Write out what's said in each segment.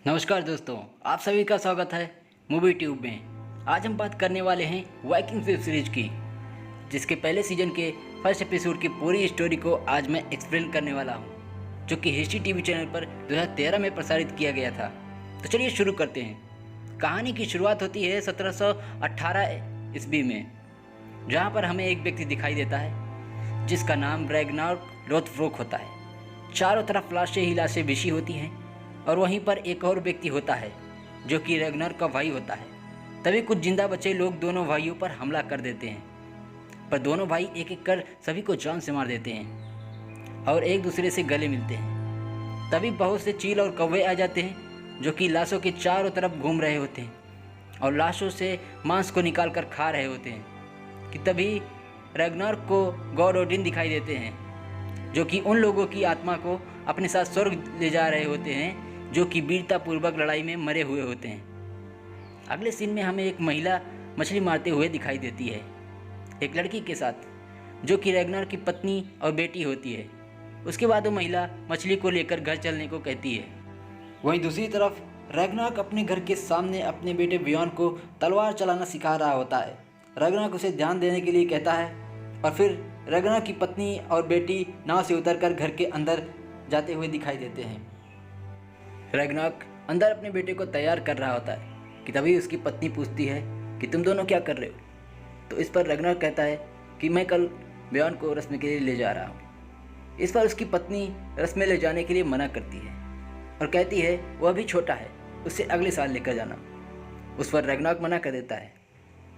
नमस्कार दोस्तों, आप सभी का स्वागत है मूवी ट्यूब में। आज हम बात करने वाले हैं वाइकिंग्स वेब सीरीज की, जिसके पहले सीजन के फर्स्ट एपिसोड की पूरी स्टोरी को आज मैं एक्सप्लेन करने वाला हूं, जो कि हिस्ट्री टीवी चैनल पर 2013 में प्रसारित किया गया था। तो चलिए शुरू करते हैं। कहानी की शुरुआत होती है 1718 ईस्वी में, जहाँ पर हमें एक व्यक्ति दिखाई देता है जिसका नाम रैग्नार्क लोथब्रोक होता है। चारों तरफ लाशें ही लाशें बिछी होती हैं और वहीं पर एक और व्यक्ति होता है जो कि रैग्नार्क का भाई होता है। तभी कुछ जिंदा बचे लोग दोनों भाइयों पर हमला कर देते हैं, पर दोनों भाई एक एक कर सभी को जान से मार देते हैं और एक दूसरे से गले मिलते हैं। तभी बहुत से चील और कौवे आ जाते हैं जो कि लाशों के चारों तरफ घूम रहे होते हैं और लाशों से मांस को निकाल कर खा रहे होते हैं कि तभी रैग्नार्क को गॉड ओडिन दिखाई देते हैं, जो कि उन लोगों की आत्मा को अपने साथ स्वर्ग ले जा रहे होते हैं जो कि वीरतापूर्वक लड़ाई में मरे हुए होते हैं। अगले सीन में हमें एक महिला मछली मारते हुए दिखाई देती है, एक लड़की के साथ, जो कि रैग्नार्क की पत्नी और बेटी होती है। उसके बाद वो महिला मछली को लेकर घर चलने को कहती है। वहीं दूसरी तरफ रैग्नार्क अपने घर के सामने अपने बेटे बियॉन को तलवार चलाना सिखा रहा होता है। रैग्नार्क उसे ध्यान देने के लिए कहता है और फिर रैग्नार्क की पत्नी और बेटी नाव से उतरकर घर के अंदर जाते हुए दिखाई देते हैं। रैग्नार्क अंदर अपने बेटे को तैयार कर रहा होता है कि तभी उसकी पत्नी पूछती है कि तुम दोनों क्या कर रहे हो। तो इस पर रैग्नार्क कहता है कि मैं कल बियॉन को रस्म के लिए ले जा रहा हूँ। इस पर उसकी पत्नी रस्म में ले जाने के लिए मना करती है और कहती है वह अभी छोटा है, उसे अगले साल लेकर जाना। उस पर रैग्नार्क मना कर देता है।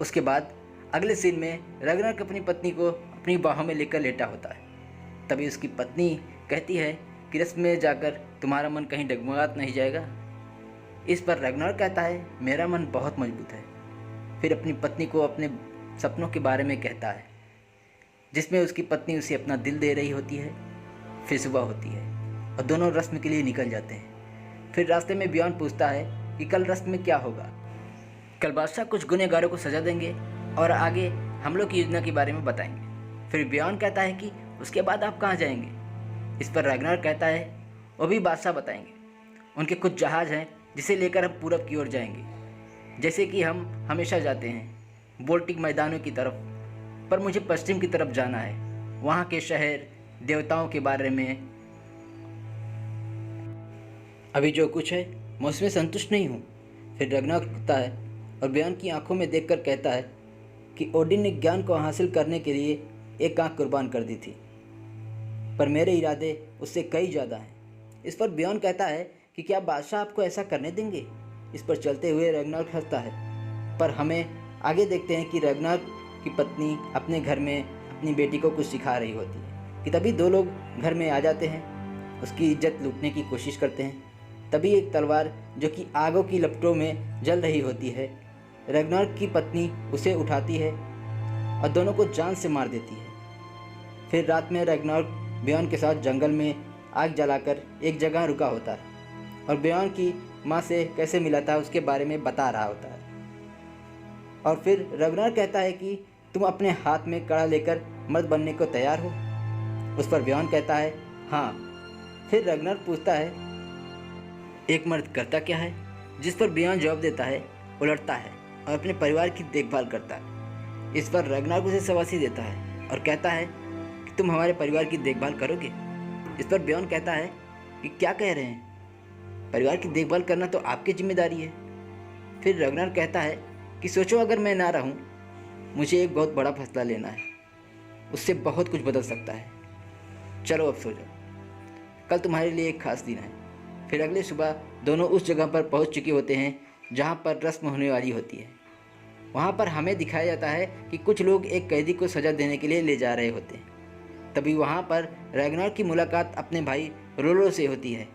उसके बाद अगले सीन में रैग्नार्क अपनी पत्नी को अपनी बाहों में लेकर लेटा होता है। तभी उसकी पत्नी कहती है कि रस्म में जाकर तुम्हारा मन कहीं डगमगात नहीं जाएगा। इस पर रैग्नार्क कहता है मेरा मन बहुत मजबूत है। फिर अपनी पत्नी को अपने सपनों के बारे में कहता है, जिसमें उसकी पत्नी उसे अपना दिल दे रही होती है। फिर सुबह होती है और दोनों रस्म के लिए निकल जाते हैं। फिर रास्ते में बियॉन पूछता है कि कल रस्म में क्या होगा। कल बादशाह कुछ गुनहगारों को सजा देंगे और आगे हम लोग की योजना के बारे में बताएंगे। फिर बियॉन कहता है कि उसके बाद आप कहाँ जाएंगे। इस पर रैग्नार्क कहता है वो भी बादशाह बताएंगे। उनके कुछ जहाज़ हैं जिसे लेकर हम पूरब की ओर जाएंगे, जैसे कि हम हमेशा जाते हैं बोल्टिक मैदानों की तरफ, पर मुझे पश्चिम की तरफ जाना है, वहाँ के शहर देवताओं के बारे में। अभी जो कुछ है मैं उसमें संतुष्ट नहीं हूँ। फिर रैग्नार्क उठता है और बियॉन की आंखों में देखकर कहता है कि ओडिन ने ज्ञान को हासिल करने के लिए एक आंख कुर्बान कर दी थी, पर मेरे इरादे उससे कई ज़्यादा हैं। इस पर बियॉन कहता है कि क्या बादशाह आपको ऐसा करने देंगे। इस पर चलते हुए रैग्नार्क हंसता है, पर हमें आगे देखते हैं कि रैग्नार्क की पत्नी अपने घर में अपनी बेटी को कुछ सिखा रही होती है कि तभी दो लोग घर में आ जाते हैं, उसकी इज्जत लूटने की कोशिश करते हैं। तभी एक तलवार जो कि आगों की लपटों में जल रही होती है, रैग्नार्क की पत्नी उसे उठाती है और दोनों को जान से मार देती है। फिर रात में रैग्नार्क बियॉन के साथ जंगल में आग जलाकर एक जगह रुका होता है और बियॉन की माँ से कैसे मिला था उसके बारे में बता रहा होता है। और फिर रैग्नार्क कहता है कि तुम अपने हाथ में कड़ा लेकर मर्द बनने को तैयार हो। उस पर बियॉन कहता है हाँ। फिर रैग्नार्क पूछता है एक मर्द करता क्या है। जिस पर बियॉन जवाब देता है वो लड़ता है और अपने परिवार की देखभाल करता है। इस पर रैग्नार्क उसे शाबाशी देता है और कहता है कि तुम हमारे परिवार की देखभाल करोगे। इस पर बियॉन कहता है कि क्या कह रहे हैं, परिवार की देखभाल करना तो आपकी जिम्मेदारी है। फिर रैग्नार्क कहता है कि सोचो अगर मैं ना रहूं, मुझे एक बहुत बड़ा फैसला लेना है, उससे बहुत कुछ बदल सकता है। चलो अब सो जाओ, कल तुम्हारे लिए एक खास दिन है। फिर अगले सुबह दोनों उस जगह पर पहुंच चुके होते हैं जहां पर रस्म होने वाली होती है। वहां पर हमें दिखाया जाता है कि कुछ लोग एक कैदी को सज़ा देने के लिए ले जा रहे होते हैं। तभी वहाँ पर रैग्नार्क की मुलाकात अपने भाई रोलो से होती है।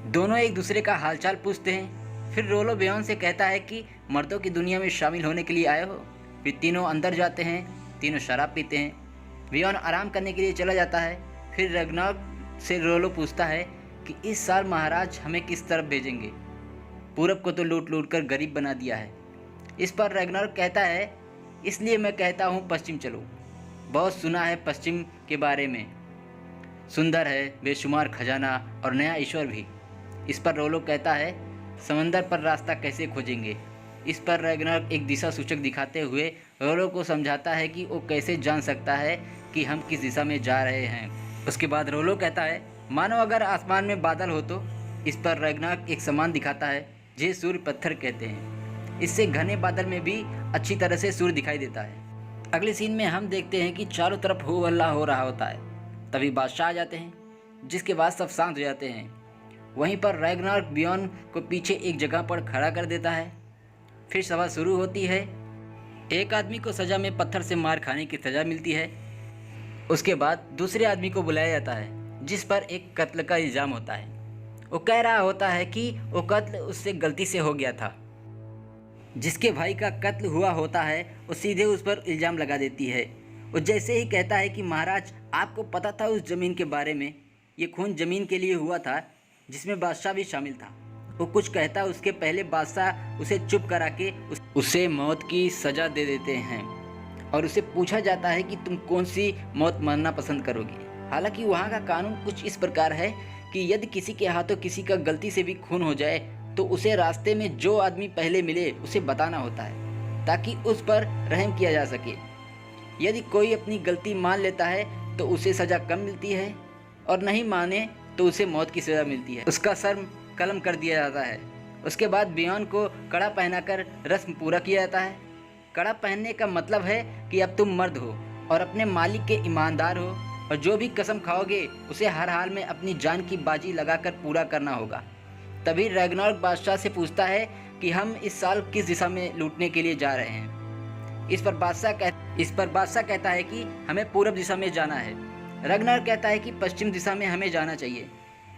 दोनों एक दूसरे का हालचाल पूछते हैं। फिर रोलो बियॉन से कहता है कि मर्दों की दुनिया में शामिल होने के लिए आए हो। फिर तीनों अंदर जाते हैं, तीनों शराब पीते हैं। बियॉन आराम करने के लिए चला जाता है। फिर रैग्नार्क से रोलो पूछता है कि इस साल महाराज हमें किस तरफ भेजेंगे, पूरब को तो लूट लूट कर गरीब बना दिया है। इस पर रैग्नार्क कहता है इसलिए मैं कहता हूँ पश्चिम चलो, बहुत सुना है पश्चिम के बारे में, सुंदर है, बेशुमार खजाना और नया ईश्वर भी। इस पर रोलो कहता है समंदर पर रास्ता कैसे खोजेंगे। इस पर रैग्नार्क एक दिशा सूचक दिखाते हुए रोलो को समझाता है कि वो कैसे जान सकता है कि हम किस दिशा में जा रहे हैं। उसके बाद रोलो कहता है, मानो अगर आसमान में बादल हो तो। इस पर रैग्नार्क एक सामान दिखाता है जिसे सूर्य पत्थर कहते हैं। इससे घने बादल में भी अच्छी तरह से सूर्य दिखाई देता है। अगले सीन में हम देखते हैं कि चारों तरफ हो हल्ला हो रहा होता है। तभी बादशाह आ जाते हैं, जिसके बाद सब शांत हो जाते हैं। वहीं पर रैग्नार्क बियॉन को पीछे एक जगह पर खड़ा कर देता है। फिर सभा शुरू होती है। एक आदमी को सज़ा में पत्थर से मार खाने की सज़ा मिलती है। उसके बाद दूसरे आदमी को बुलाया जाता है, जिस पर एक कत्ल का इल्ज़ाम होता है। वो कह रहा होता है कि वो कत्ल उससे गलती से हो गया था। जिसके भाई का कत्ल हुआ होता है वो सीधे उस पर इल्ज़ाम लगा देती है। वो जैसे ही कहता है कि महाराज, आपको पता था उस ज़मीन के बारे में, ये खून ज़मीन के लिए हुआ था जिसमें बादशाह भी शामिल था। वो कुछ कहता उसके पहले बादशाह उसे चुप करा के उसे मौत की सज़ा दे देते हैं और उसे पूछा जाता है कि तुम कौन सी मौत मरना पसंद करोगे। हालांकि वहाँ का कानून कुछ इस प्रकार है कि यदि किसी के हाथों किसी का गलती से भी खून हो जाए तो उसे रास्ते में जो आदमी पहले मिले उसे बताना होता है, ताकि उस पर रहम किया जा सके। यदि कोई अपनी गलती मान लेता है तो उसे सज़ा कम मिलती है, और नहीं माने तो उसे मौत की सज़ा मिलती है। उसका सर कलम कर दिया जाता है। उसके बाद बियॉन को कड़ा पहनाकर रस्म पूरा किया जाता है। कड़ा पहनने का मतलब है कि अब तुम मर्द हो और अपने मालिक के ईमानदार हो, और जो भी कसम खाओगे उसे हर हाल में अपनी जान की बाजी लगाकर पूरा करना होगा। तभी रैग्नार्क बादशाह से पूछता है कि हम इस साल किस दिशा में लूटने के लिए जा रहे हैं। इस पर बादशाह कहता है कि हमें पूर्व दिशा में जाना है। रैग्नार्क कहता है कि पश्चिम दिशा में हमें जाना चाहिए।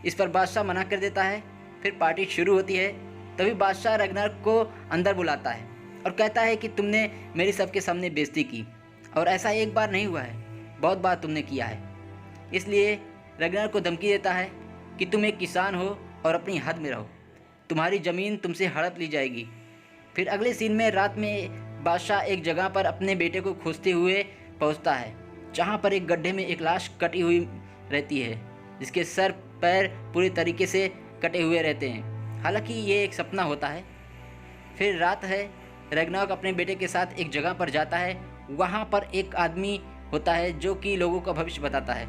इस पर बादशाह मना कर देता है। फिर पार्टी शुरू होती है। तभी बादशाह रैग्नार्क को अंदर बुलाता है और कहता है कि तुमने मेरी सबके सामने बेइज्जती की, और ऐसा एक बार नहीं हुआ है, बहुत बार तुमने किया है। इसलिए रैग्नार्क को धमकी देता है कि तुम एक किसान हो और अपनी हद में रहो, तुम्हारी ज़मीन तुमसे हड़प ली जाएगी। फिर अगले सीन में रात में बादशाह एक जगह पर अपने बेटे को खोजते हुए पहुंचता है, जहां पर एक गड्ढे में एक लाश कटी हुई रहती है, जिसके सर पैर पूरी तरीके से कटे हुए रहते हैं। हालांकि ये एक सपना होता है। फिर रात है। रैग्नार्क अपने बेटे के साथ एक जगह पर जाता है। वहाँ पर एक आदमी होता है जो कि लोगों का भविष्य बताता है।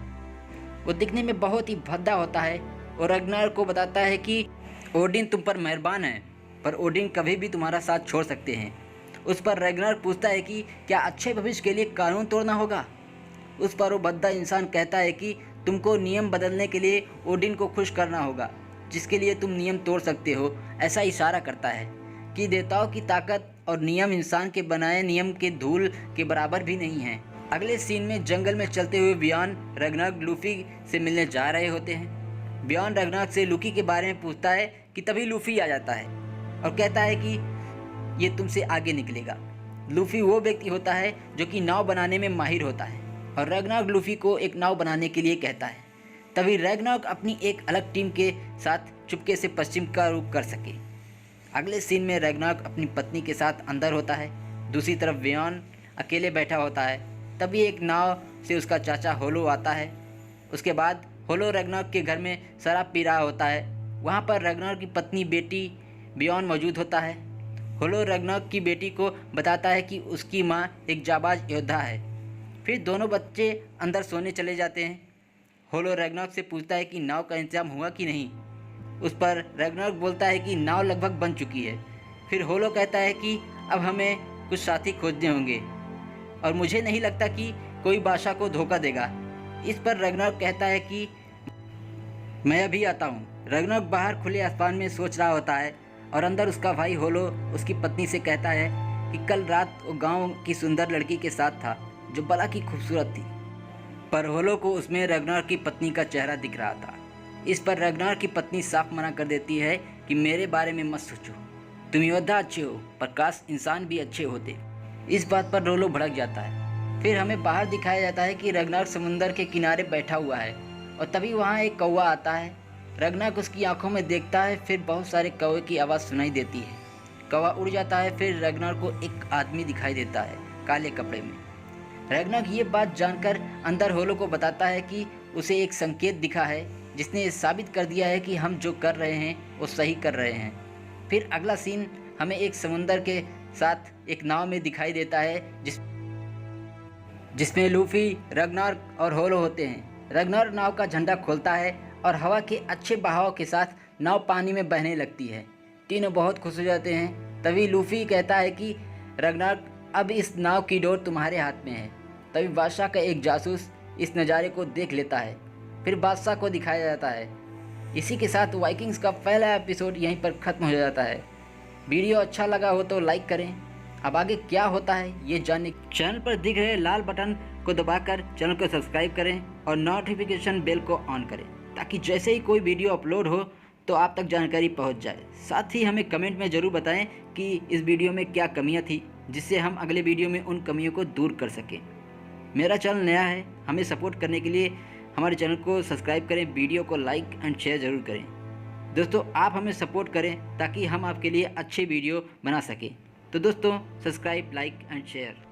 वो दिखने में बहुत ही भद्दा होता है और रैग्नार्क को बताता है कि ओडिन तुम पर मेहरबान है, पर ओडिन कभी भी तुम्हारा साथ छोड़ सकते हैं। उस पर रैग्नार्क पूछता है कि क्या अच्छे भविष्य के लिए कानून तोड़ना होगा। उस पर वो भद्दा इंसान कहता है कि तुमको नियम बदलने के लिए ओडिन को खुश करना होगा, जिसके लिए तुम नियम तोड़ सकते हो। ऐसा इशारा करता है कि देवताओं की ताकत और नियम इंसान के बनाए नियम के धूल के बराबर भी नहीं है। अगले सीन में जंगल में चलते हुए बियॉन रैग्नार्क लूफी से मिलने जा रहे होते हैं। बियॉन रैग्नार्क से लूकी के बारे में पूछता है कि तभी लूफी आ जाता है और कहता है कि ये तुमसे आगे निकलेगा। लूफी वो व्यक्ति होता है जो कि नाव बनाने में माहिर होता है और रैग्नार्क लूफी को एक नाव बनाने के लिए कहता है। तभी रैग्नार्क अपनी एक अलग टीम के साथ चुपके से पश्चिम का रुख कर सके। अगले सीन में रैग्नार्क अपनी पत्नी के साथ अंदर होता है। दूसरी तरफ बियॉन अकेले बैठा होता है। तभी एक नाव से उसका चाचा होलो आता है। उसके बाद होलो रैग्नार्क के घर में शराब पी रहा होता है। वहाँ पर रैग्नार्क की पत्नी बेटी बियॉन मौजूद होता है। होलो रैग्नार्क की बेटी को बताता है कि उसकी माँ एक जाबाज योद्धा है। फिर दोनों बच्चे अंदर सोने चले जाते हैं। होलो रैग्नार्क से पूछता है कि नाव का इंतजाम हुआ कि नहीं। उस पर रैग्नार्क बोलता है कि नाव लगभग बन चुकी है। फिर होलो कहता है कि अब हमें कुछ साथी खोजने होंगे और मुझे नहीं लगता कि कोई बादशाह को धोखा देगा। इस पर रैग्नार्क कहता है कि मैं अभी आता हूँ। रैग्नार्क बाहर खुले आसमान में सोच रहा होता है और अंदर उसका भाई होलो उसकी पत्नी से कहता है कि कल रात वो गाँव की सुंदर लड़की के साथ था जो बला की खूबसूरत थी, पर होलो को उसमें रैग्नार्क की पत्नी का चेहरा दिख रहा था। इस पर रैग्नार्क की पत्नी साफ मना कर देती है कि मेरे बारे में मत सोचो, तुम योद्धा अच्छे हो पर काश इंसान भी अच्छे होते। इस बात पर होलो भड़क जाता है। फिर हमें बाहर दिखाया जाता है कि रैग्नार्क समुंदर के किनारे बैठा हुआ है और तभी वहाँ एक कौवा आता है। रैग्नार्क उसकी आंखों में देखता है। फिर बहुत सारे कौवे की आवाज़ सुनाई देती है। कौवा उड़ जाता है। फिर रैग्नार्क को एक आदमी दिखाई देता है काले कपड़े में। रैग्नार्क ये बात जानकर अंदर होलो को बताता है कि उसे एक संकेत दिखा है जिसने साबित कर दिया है कि हम जो कर रहे हैं वो सही कर रहे हैं। फिर अगला सीन हमें एक समुंदर के साथ एक नाव में दिखाई देता है जिसमें लूफी, रगनार और होलो होते हैं। रगनार नाव का झंडा खोलता है और हवा के अच्छे बहाव के साथ नाव पानी में बहने लगती है। तीनों बहुत खुश हो जाते हैं। तभी लूफी कहता है कि रगनार, अब इस नाव की डोर तुम्हारे हाथ में है। तभी बादशाह का एक जासूस इस नज़ारे को देख लेता है। फिर बादशाह को दिखाया जाता है। इसी के साथ वाइकिंग्स का पहला एपिसोड यहीं पर ख़त्म हो जाता है। वीडियो अच्छा लगा हो तो लाइक करें। अब आगे क्या होता है ये जानने चैनल पर दिख रहे लाल बटन को दबाकर चैनल को सब्सक्राइब करें और नोटिफिकेशन बेल को ऑन करें, ताकि जैसे ही कोई वीडियो अपलोड हो तो आप तक जानकारी पहुंच जाए। साथ ही हमें कमेंट में ज़रूर बताएं कि इस वीडियो में क्या कमियां थी, जिससे हम अगले वीडियो में उन कमियों को दूर कर सकें। मेरा चैनल नया है, हमें सपोर्ट करने के लिए हमारे चैनल को सब्सक्राइब करें, वीडियो को लाइक एंड शेयर ज़रूर करें। दोस्तों, आप हमें सपोर्ट करें ताकि हम आपके लिए अच्छे वीडियो बना सकें। तो दोस्तों, सब्सक्राइब, लाइक एंड शेयर।